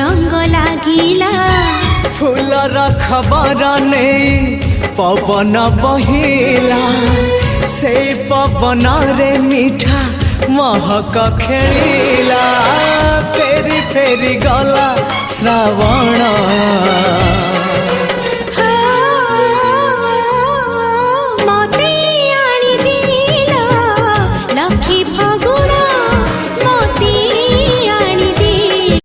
रंग लागिला फूलर खबर नहीं पवन बहिला से पवन रे मीठा महक खेलिला फेरी फेरी गला श्रावण